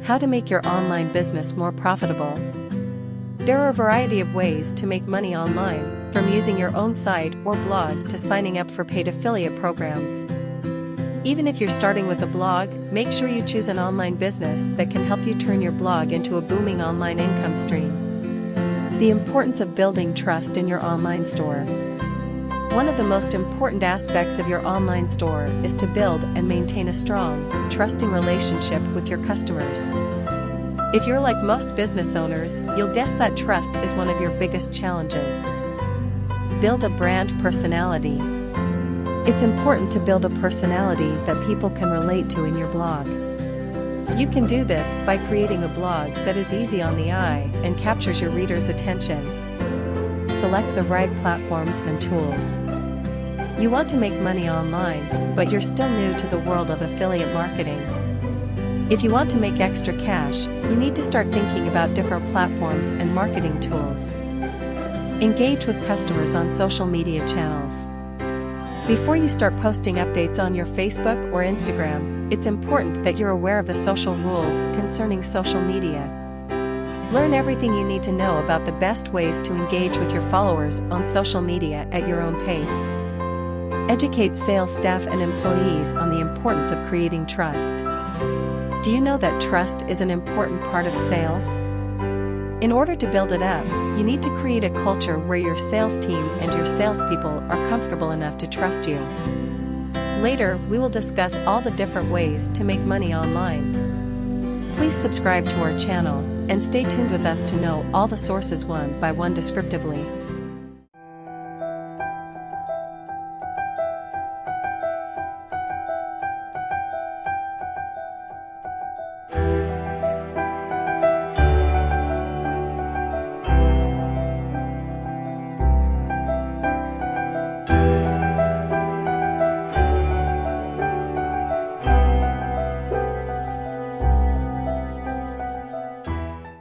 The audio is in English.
How to make your online business more profitable. There are a variety of ways to make money online, from using your own site or blog to signing up for paid affiliate programs. Even if you're starting with a blog, make sure you choose an online business that can help you turn your blog into a booming online income stream. The importance of building trust in your online store. One of the most important aspects of your online store is to build and maintain a strong, trusting relationship with your customers. If you're like most business owners, you'll guess that trust is one of your biggest challenges. Build a brand personality. It's important to build a personality that people can relate to in your blog. You can do this by creating a blog that is easy on the eye and captures your readers' attention. Select the right platforms and tools. You want to make money online, but you're still new to the world of affiliate marketing. If you want to make extra cash, you need to start thinking about different platforms and marketing tools. Engage with customers on social media channels. Before you start posting updates on your Facebook or Instagram, it's important that you're aware of the social rules concerning social media. Learn everything you need to know about the best ways to engage with your followers on social media at your own pace. Educate sales staff and employees on the importance of creating trust. Do you know that trust is an important part of sales? In order to build it up, you need to create a culture where your sales team and your salespeople are comfortable enough to trust you. Later, we will discuss all the different ways to make money online. Please subscribe to our channel and stay tuned with us to know all the sources one by one descriptively.